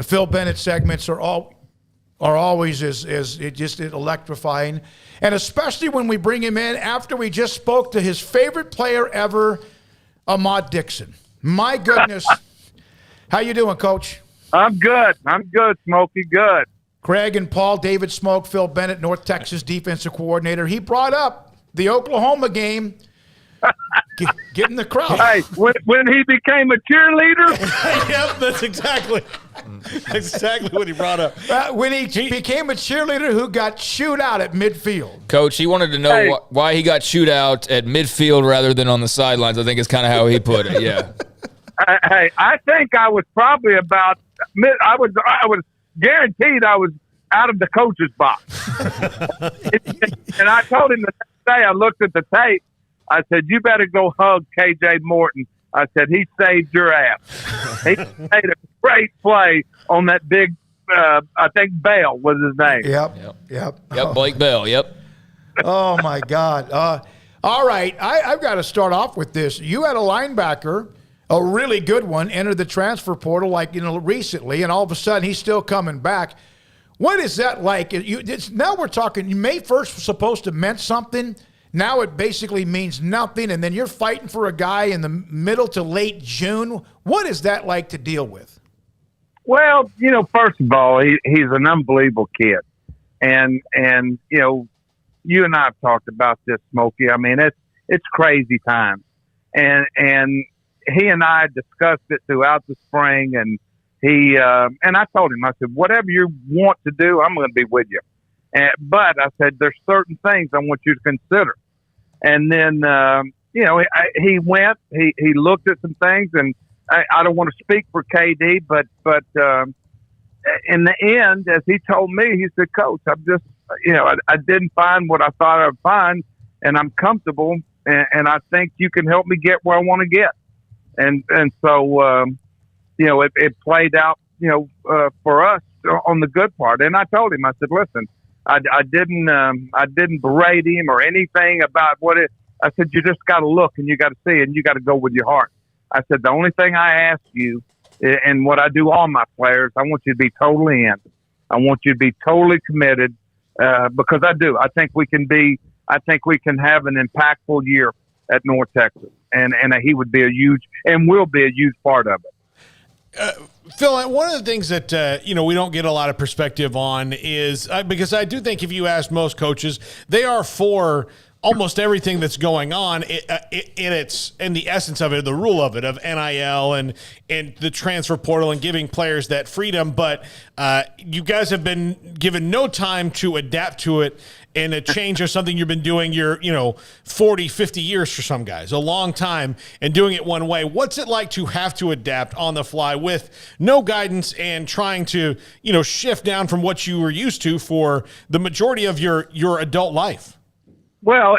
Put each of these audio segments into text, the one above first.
Phil Bennett segments are always just electrifying, and especially when we bring him in after we just spoke to his favorite player ever, Ahmad Dixon. My goodness. How you doing, Coach? I'm good, Smokey, good. Craig and Paul, David Smoak, Phil Bennett, North Texas defensive coordinator. He brought up the Oklahoma game, getting the crowd. Hey, when he became a cheerleader? Yep, that's exactly what he brought up. When he became a cheerleader who got chewed out at midfield. Coach, he wanted to know why he got chewed out at midfield rather than on the sidelines. I think is kind of how he put it, yeah. Hey, I think I was probably about I was guaranteed I was out of the coach's box. And I told him the next day, I looked at the tape, I said, you better go hug KJ Morton. I said, he saved your ass. He made a great play on that big, I think Bell was his name. Yep, Blake Bell, yep. Oh, my God. All right, I've got to start off with this. You had a linebacker, a really good one, entered the transfer portal recently, and all of a sudden he's still coming back. What is that like? Now we're talking, May 1st was supposed to meant something. Now it basically means nothing, and then you're fighting for a guy in the middle to late June. What is that like to deal with? Well, first of all, he's an unbelievable kid. And you and I have talked about this, Smokey. I mean, it's crazy times. And he and I discussed it throughout the spring, and and I told him, I said, whatever you want to do, I'm going to be with you. But I said, there's certain things I want you to consider. And then, he went, he looked at some things, and I don't want to speak for KD, but in the end, as he told me, he said, Coach, I'm just, I didn't find what I thought I'd find, and I'm comfortable, and I think you can help me get where I want to get. And so, it played out, for us on the good part. And I told him, I said, listen, I didn't berate him or anything about I said, you just got to look and you got to see and you got to go with your heart. I said, the only thing I ask you and what I do all my players, I want you to be totally in. I want you to be totally committed, because I do. I think we can have an impactful year at North Texas, and he would be will be a huge part of it. Phil, one of the things that we don't get a lot of perspective on is because I do think if you ask most coaches, they are for almost everything that's going on in the essence of it, the rule of it, of NIL and the transfer portal and giving players that freedom. But you guys have been given no time to adapt to it, and a change of something you've been doing 40, 50 years for some guys, a long time, and doing it one way. What's it like to have to adapt on the fly with no guidance and trying to, shift down from what you were used to for the majority of your adult life? Well,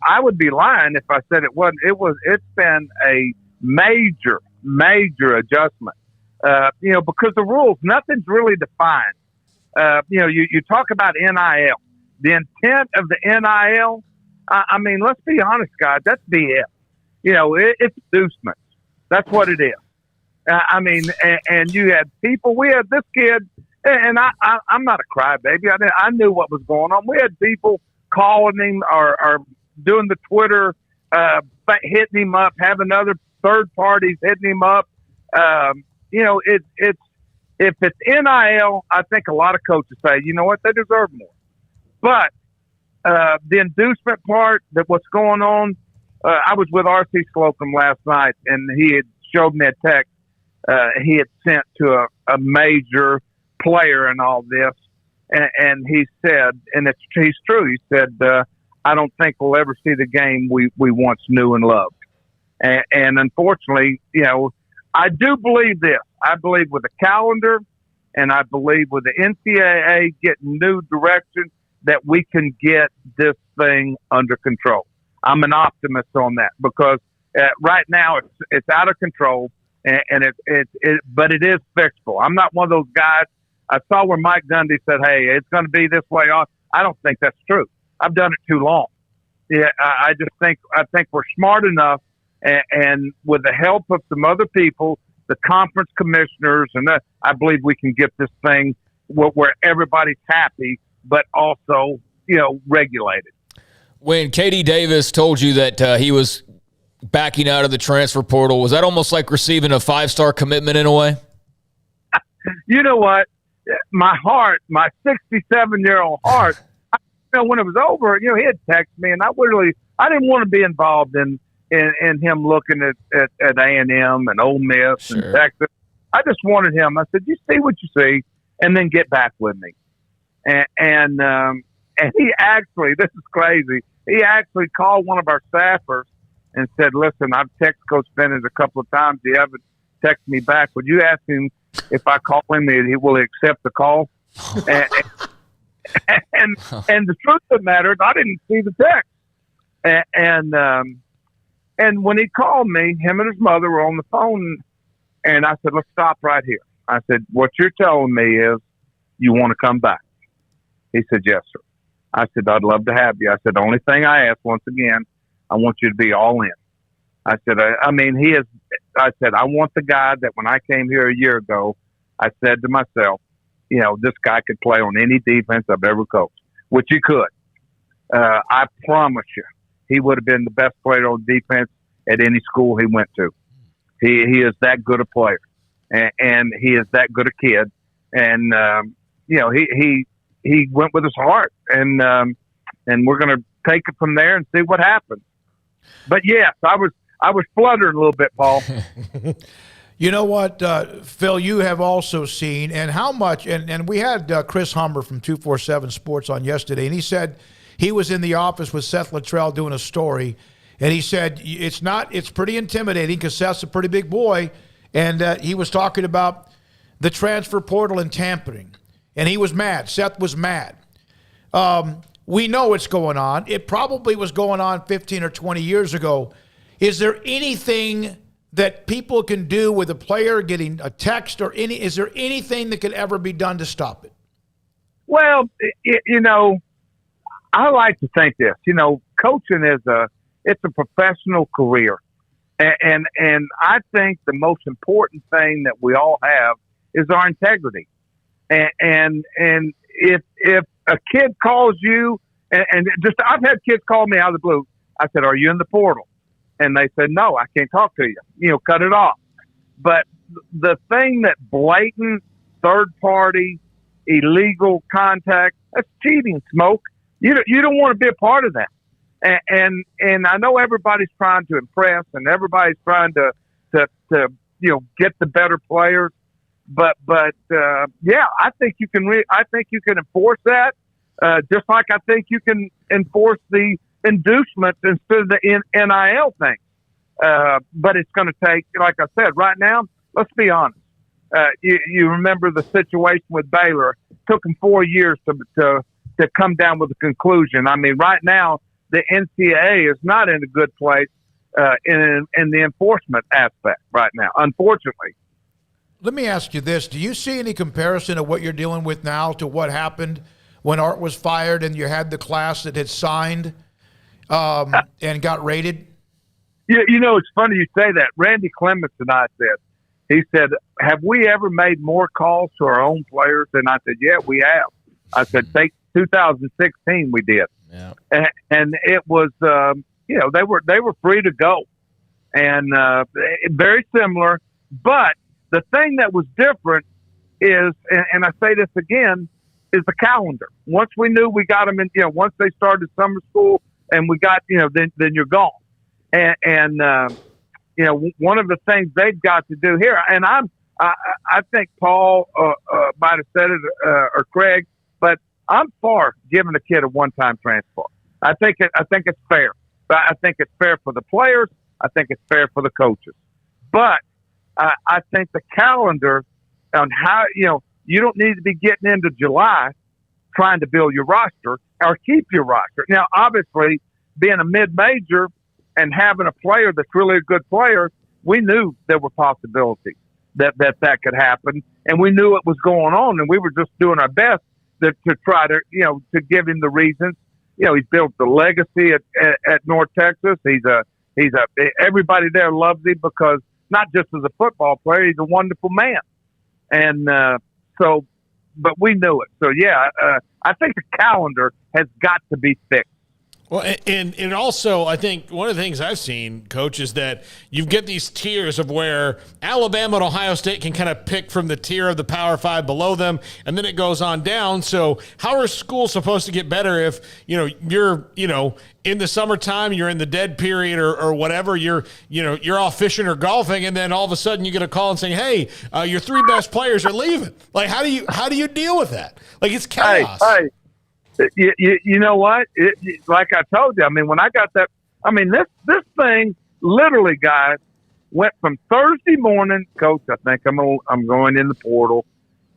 I would be lying if I said it wasn't. It's been a major adjustment. Because the rules, nothing's really defined. You talk about NIL. The intent of the NIL, I mean, let's be honest, guys, that's BS. It's inducements. That's what it is. And you had people, we had this kid, and I'm not a crybaby. I knew what was going on. We had people calling him or doing the Twitter, hitting him up, having other third parties hitting him up. If it's NIL, I think a lot of coaches say, you know what, they deserve more. But the inducement part, that what's going on, I was with R.C. Slocum last night, and he had showed me a text he had sent to a major player in all this. And he said, and he's true, he said, I don't think we'll ever see the game we once knew and loved. And unfortunately, I do believe this. I believe with the calendar, and I believe with the NCAA getting new direction, that we can get this thing under control. I'm an optimist on that because right now it's out of control, but it is fixable. I'm not one of those guys. I saw where Mike Gundy said, hey, it's going to be this way. I don't think that's true. I've done it too long. Yeah, I think we're smart enough, and with the help of some other people, the conference commissioners, and I believe we can get this thing where everybody's happy, but also, regulated. When Katie Davis told you that he was backing out of the transfer portal, was that almost like receiving a 5-star commitment in a way? You know what? My heart, my 67-year-old heart, when it was over, he had texted me, and I didn't want to be involved in him looking at A&M and Ole Miss and Texas. I just wanted him. I said, you see what you see, and then get back with me. And he actually, this is crazy, he actually called one of our staffers and said, listen, I've texted Coach Bennett a couple of times. He haven't texted me back. Would you ask him if I call him, will he accept the call? And the truth of the matter is I didn't see the text. And when he called me, him and his mother were on the phone, and I said, let's stop right here. I said, what you're telling me is you want to come back. He said, yes, sir. I said, I'd love to have you. I said, the only thing I ask, once again, I want you to be all in. I said, I want the guy that when I came here a year ago, I said to myself, this guy could play on any defense I've ever coached, which he could. I promise you, he would have been the best player on defense at any school he went to. He is that good a player, and he is that good a kid. And he went with his heart, and we're going to take it from there and see what happens. But yes, I was fluttering a little bit, Paul. You know what, Phil, you have also seen, and how much, and we had Chris Humber from 247 Sports on yesterday, and he said he was in the office with Seth Luttrell doing a story, and he said it's pretty intimidating because Seth's a pretty big boy, and he was talking about the transfer portal and tampering, and he was mad. Seth was mad. We know what's going on. It probably was going on 15 or 20 years ago. Is there anything that people can do with a player getting a text is there anything that could ever be done to stop it? Well, I like to think this, coaching it's a professional career. And I think the most important thing that we all have is our integrity. And if a kid calls you and just, I've had kids call me out of the blue. I said, are you in the portal? And they said, no, I can't talk to you. Cut it off. But the thing that blatant, third-party, illegal contact, that's cheating, Smoak. You don't want to be a part of that. And I know everybody's trying to impress, and everybody's trying to get the better players. But yeah, I think you can enforce that. Just like I think you can enforce the inducements instead of the NIL thing. But it's going to take, like I said, right now, let's be honest. You remember the situation with Baylor. It took them 4 years to come down with a conclusion. I mean, right now, the NCAA is not in a good place in the enforcement aspect right now, unfortunately. Let me ask you this. Do you see any comparison of what you're dealing with now to what happened when Art was fired and you had the class that had signed and got rated? It's funny you say that. Randy Clements and I said, he said, have we ever made more calls to our own players? And I said, yeah, we have. I said, take 2016, we did. Yeah. And it was, they were free to go. And very similar. But the thing that was different is, and I say this again, is the calendar. Once we knew we got them in, once they started summer school and we got, then you're gone. And one of the things they've got to do here, and I think Paul might have said it, or Craig, but I'm for giving a kid a one-time transfer. I think it's fair. But I think it's fair for the players. I think it's fair for the coaches. But I think the calendar on how, you don't need to be getting into July trying to build your roster or keep your roster. Now, obviously, being a mid-major and having a player that's really a good player, we knew there were possibilities that could happen, and we knew it was going on, and we were just doing our best to try to, to give him the reasons. He's built the legacy at North Texas. He's a everybody there loves him because not just as a football player. He's a wonderful man. And but we knew it. So, yeah, I think the calendar has got to be fixed. Well, and also, I think one of the things I've seen, Coach, is that you get these tiers of where Alabama and Ohio State can kind of pick from the tier of the Power Five below them, and then it goes on down. So how are schools supposed to get better if, you're, in the summertime, you're in the dead period or whatever, you're off fishing or golfing, and then all of a sudden you get a call and saying, hey, your three best players are leaving. Like, how do you deal with that? Like, it's chaos. Hey. You know what? Like I told you, I mean, when I got that, I mean, this thing literally, guys, went from Thursday morning, Coach, I think I'm going in the portal,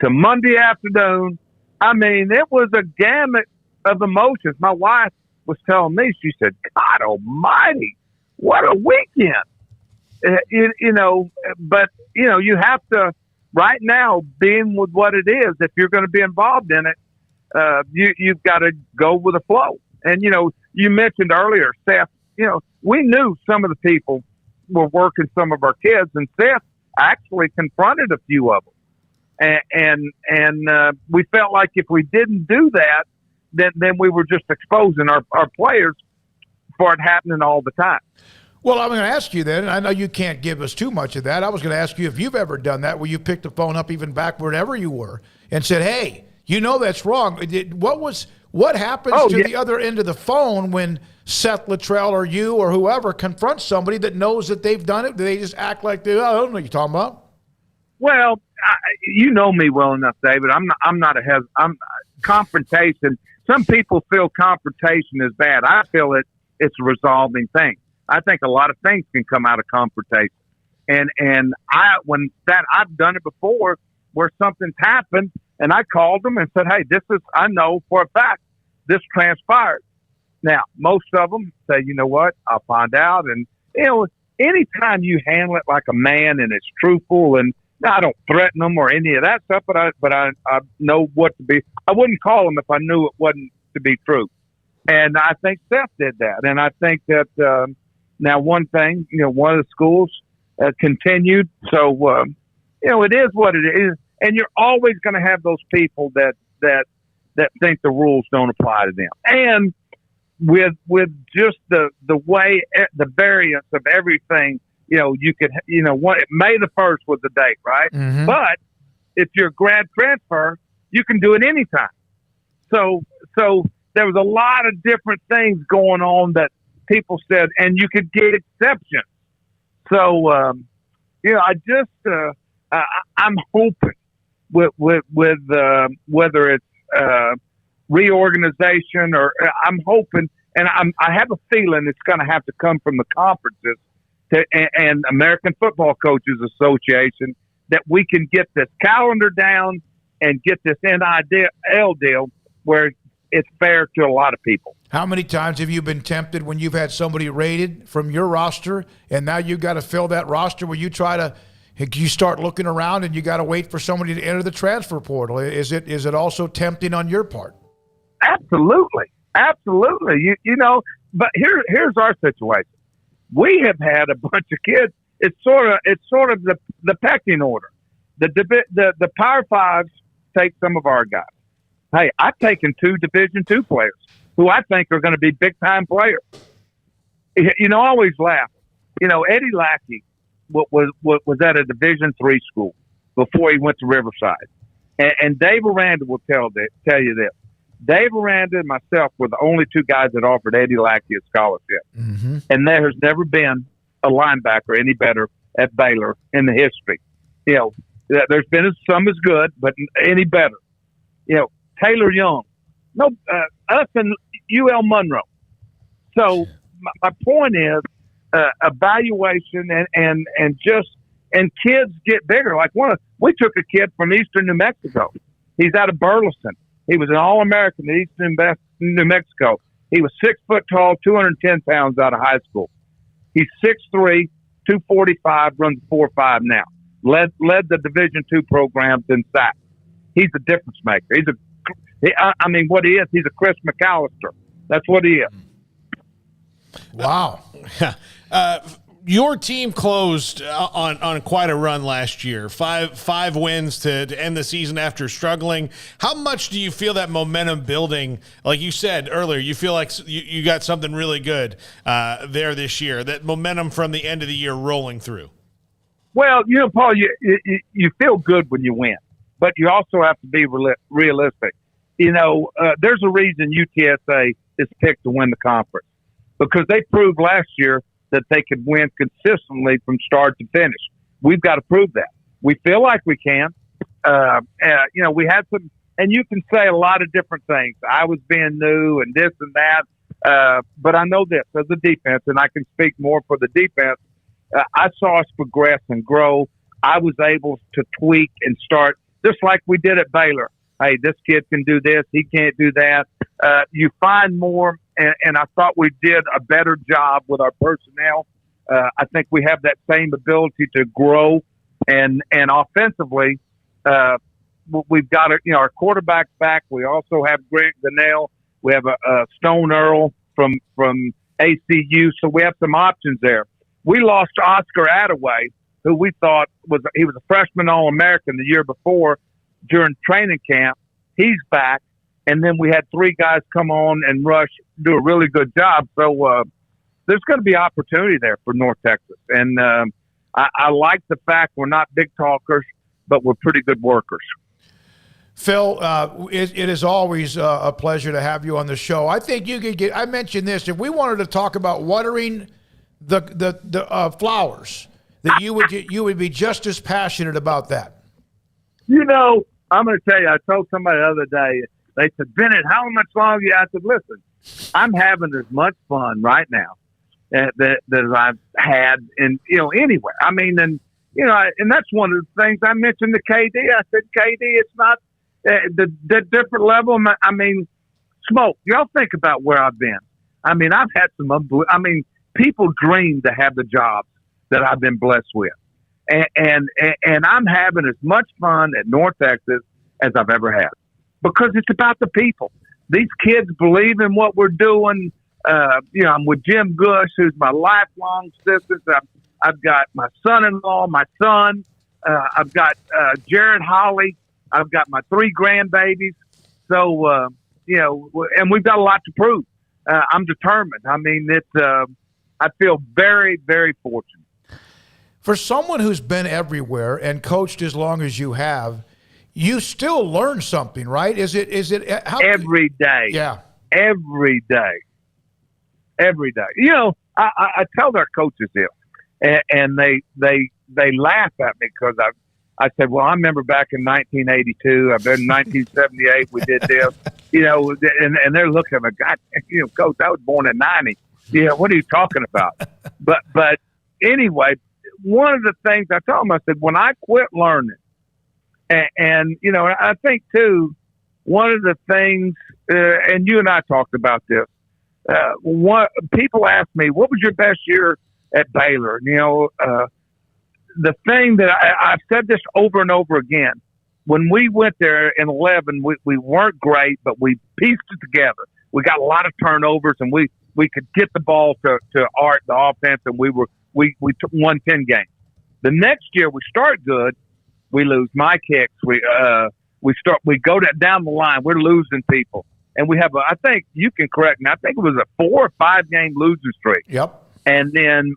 to Monday afternoon. I mean, it was a gamut of emotions. My wife was telling me, she said, God almighty, what a weekend. But, you have to, right now, being with what it is, if you're going to be involved in it, you've got to go with the flow. And, you mentioned earlier, Seth, we knew some of the people were working some of our kids, and Seth actually confronted a few of them. And we felt like if we didn't do that, then we were just exposing our players for it happening all the time. Well, I'm going to ask you then, and I know you can't give us too much of that. I was going to ask you if you've ever done that, where you picked the phone up even back wherever you were and said, hey, that's wrong. What happens to the other end of the phone when Seth Luttrell or you or whoever confronts somebody that knows that they've done it? Do they just act like I don't know what you're talking about? Well, you know me well enough, David. I'm confrontation. Some people feel confrontation is bad. I feel it's a resolving thing. I think a lot of things can come out of confrontation. And I've done it before where something's happened, and I called them and said, hey, I know for a fact this transpired. Now, most of them say, you know what, I'll find out. And, anytime you handle it like a man and it's truthful, and I don't threaten them or any of that stuff, but I know what to be. I wouldn't call them if I knew it wasn't to be true. And I think Seth did that. And I think that now one thing, one of the schools continued. So, it is what it is. And you're always going to have those people that think the rules don't apply to them. And with just the way, the variance of everything, you could, May the 1st was the date, right? Mm-hmm. But if you're a grad transfer, you can do it anytime. So there was a lot of different things going on that people said, and you could get exceptions. So, I just, I'm hoping with whether it's reorganization or I'm hoping, and I have a feeling it's going to have to come from the conferences and American Football Coaches Association, that we can get this calendar down and get this NIL deal where it's fair to a lot of people. How many times have you been tempted when you've had somebody rated from your roster and now you've got to fill that roster where you start looking around and you got to wait for somebody to enter the transfer portal? Is it also tempting on your part? Absolutely. But here's our situation. We have had a bunch of kids. It's sort of the pecking order. The Power Fives take some of our guys. Hey, I've taken 2 Division II players who I think are going to be big time players. I always laugh. Eddie Lackey was at a Division III school before he went to Riverside, and Dave Aranda will tell you this. Dave Aranda and myself were the only 2 guys that offered Eddie Lackey a scholarship. Mm-hmm. And there has never been a linebacker any better at Baylor in the history. There's been some as good, but any better. Taylor Young, us and UL Monroe. So my point is evaluation and kids get bigger. Like we took a kid from Eastern New Mexico. He's out of Burleson. He was an All-American at Eastern New Mexico. He was 6 foot tall, 210 pounds out of high school. He's 6'3", 245, runs 4.5 now. Led the Division II programs in sacks. He's a difference maker. What he is, he's a Chris McAllister. That's what he is. Wow. Your team closed on quite a run last year. Five wins to end the season after struggling. How much do you feel that momentum building? Like you said earlier, you feel like you got something really good there this year. That momentum from the end of the year rolling through. Well, Paul, you feel good when you win, but you also have to be realistic. There's a reason UTSA is picked to win the conference, because they proved last year that they could win consistently from start to finish. We've got to prove that. We feel like we can. We had some, and you can say a lot of different things. I was being new and this and that, but I know this as a defense, and I can speak more for the defense. I saw us progress and grow. I was able to tweak and start, just like we did at Baylor. Hey, this kid can do this. He can't do that. You find more, and I thought we did a better job with our personnel. I think we have that same ability to grow, and offensively, we've got our quarterback's back. We also have Grant Gunnell. We have a Stone Earl from ACU, so we have some options there. We lost Oscar Attaway, who we thought was a freshman All-American the year before during training camp. He's back. And then we had three guys come on and do a really good job. So there's going to be opportunity there for North Texas. And I like the fact we're not big talkers, but we're pretty good workers. Phil, it is always a pleasure to have you on the show. I think you could I mentioned this, if we wanted to talk about watering the flowers, that you would be just as passionate about that. I'm going to tell you, I told somebody the other day, they said, Bennett, how much longer? I said, listen, I'm having as much fun right now that I've had anywhere. I mean, and that's one of the things I mentioned to KD. I said, KD, it's not the different level. I mean, Smoak, y'all think about where I've been. I mean, I've had people dream to have the jobs that I've been blessed with. And I'm having as much fun at North Texas as I've ever had, because it's about the people. These kids believe in what we're doing. I'm with Jim Gush, who's my lifelong assistant. I've got my son-in-law, my son. I've got Jared Holly. I've got my 3 grandbabies. So, and we've got a lot to prove. I'm determined. I mean, I feel very, very fortunate. For someone who's been everywhere and coached as long as you have, you still learn something, right? Is it every day? Yeah, every day. I tell their coaches this, and they laugh at me because I said, well, I remember back in 1982. I've been in 1978. We did this, and they're looking at me, God, Coach, I was born in 90. What are you talking about? But anyway. One of the things I told him, I said, when I quit learning, and I think too, one of the things, and you and I talked about this, people ask me, what was your best year at Baylor? The thing that I've said this over and over again, when we went there in 11, we weren't great, but we pieced it together. We got a lot of turnovers, and we could get the ball to Art, the offense, and we won 10 games. The next year we start good, we lose my kicks. We go down the line. We're losing people, and we have I think you can correct me. I think it was a 4 or 5 game losing streak. Yep. And then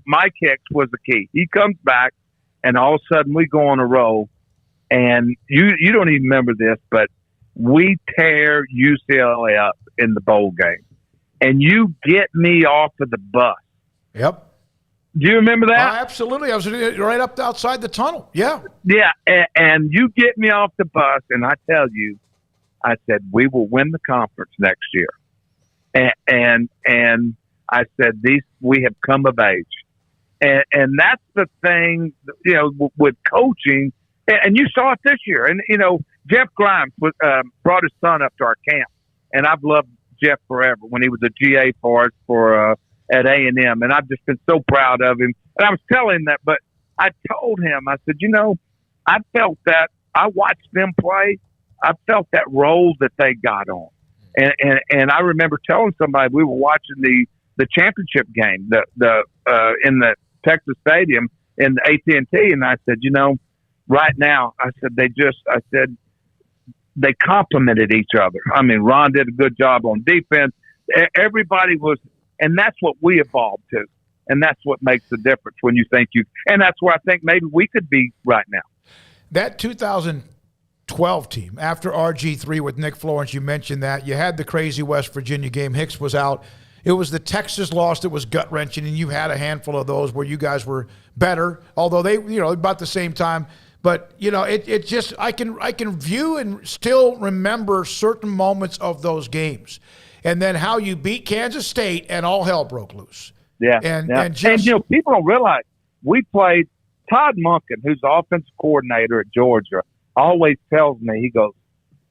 my kicks was the key. He comes back, and all of a sudden we go on a roll. And you don't even remember this, but we tear UCLA up in the bowl game, and you get me off of the bus. Yep. Do you remember that? Absolutely. I was right up outside the tunnel. Yeah. Yeah. And you get me off the bus, and I tell you, I said, we will win the conference next year. And I said, we have come of age. And that's the thing, with coaching. And you saw it this year. And, Jeff Grimes brought his son up to our camp. And I've loved Jeff forever when he was a GA for us at A&M. And I've just been so proud of him. And I was telling him that, but I told him, I said, I felt that. I watched them play. I felt that role that they got on. And I remember telling somebody, we were watching the the championship game, in the Texas Stadium in the AT&T, and I said, right now, I said they complemented each other. I mean, Ron did a good job on defense. Everybody was, and that's what we evolved to, and that's what makes the difference when you think and that's where I think maybe we could be right now. That 2012 team, after RG3 with Nick Florence, you mentioned that. You had the crazy West Virginia game. Hicks was out. It was the Texas loss that was gut-wrenching, and you had a handful of those where you guys were better, although they, about the same time. But, it just, I can view and still remember certain moments of those games. And then how you beat Kansas State and all hell broke loose. Yeah. And people don't realize we played Todd Monken, who's the offensive coordinator at Georgia, always tells me, he goes,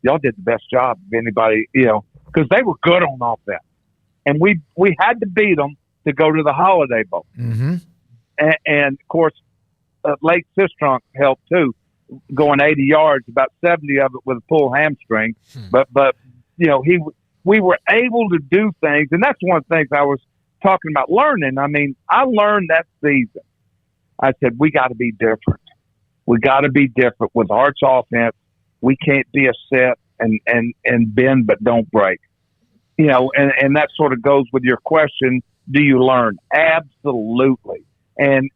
y'all did the best job of anybody, because they were good on offense. And we had to beat them to go to the Holiday Bowl. Mm-hmm. And of course, Lake Sistrunk helped too, going 80 yards, about 70 of it with a pulled hamstring. But we were able to do things, and that's one of the things I was talking about learning. I mean, I learned that season. I said, we got to be different. We got to be different with Art's offense. We can't be a set and bend but don't break. And that sort of goes with your question, do you learn? Absolutely. And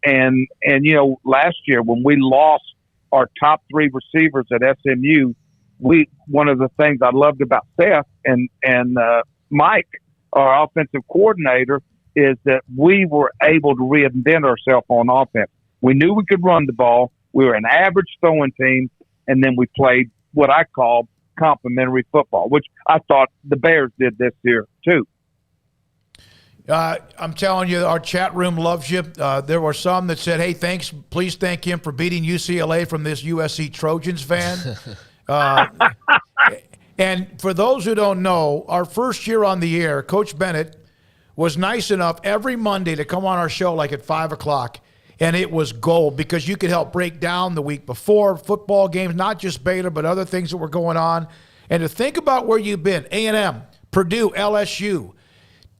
last year when we lost our top 3 receivers at SMU, one of the things I loved about Seth and Mike, our offensive coordinator, is that we were able to reinvent ourselves on offense. We knew we could run the ball. We were an average throwing team, and then we played what I call complementary football, which I thought the Bears did this year too. I'm telling you, our chat room loves you. There were some that said, hey, please thank him for beating UCLA from this USC Trojans fan. And for those who don't know, our first year on the air, Coach Bennett was nice enough every Monday to come on our show like at 5 o'clock, and it was gold because you could help break down the week before football games, not just Baylor, but other things that were going on. And to think about where you've been, A&M, Purdue, LSU,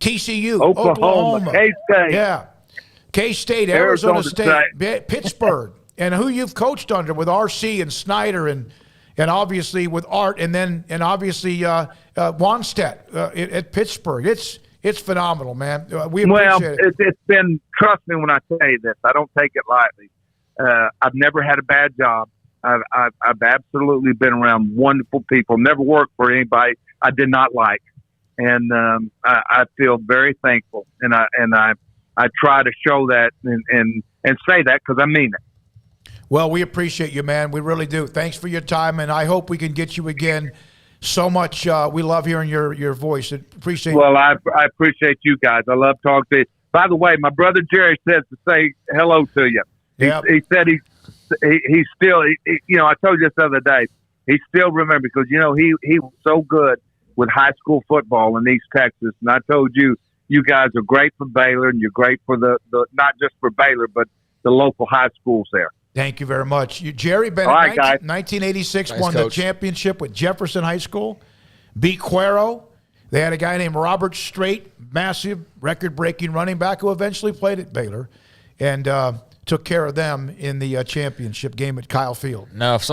TCU, Oklahoma, K-State. Yeah, K-State, Arizona State, Pittsburgh, and who you've coached under with RC and Snyder and obviously with Art, and obviously Wanstead at Pittsburgh. It's phenomenal, man. We appreciate it. It's been, trust me when I say this, I don't take it lightly. I've never had a bad job. I've absolutely been around wonderful people, never worked for anybody I did not like. And I feel very thankful. And I try to show that and say that because I mean it. Well, we appreciate you, man. We really do. Thanks for your time, and I hope we can get you again so much. We love hearing your voice. Appreciate. Well, I appreciate you guys. I love talking to you. By the way, my brother Jerry says to say hello to you. Yep. He said he's still. I told you this the other day. He still remembers because he was so good with high school football in East Texas, and I told you guys are great for Baylor, and you're great for the not just for Baylor, but the local high schools there. Thank you very much. Jerry Bennett, all right, guys. 1986, nice, won Coach. the championship with Jefferson High School, beat Cuero. They had a guy named Robert Strait, massive record-breaking running back who eventually played at Baylor and took care of them in the championship game at Kyle Field. Now, if some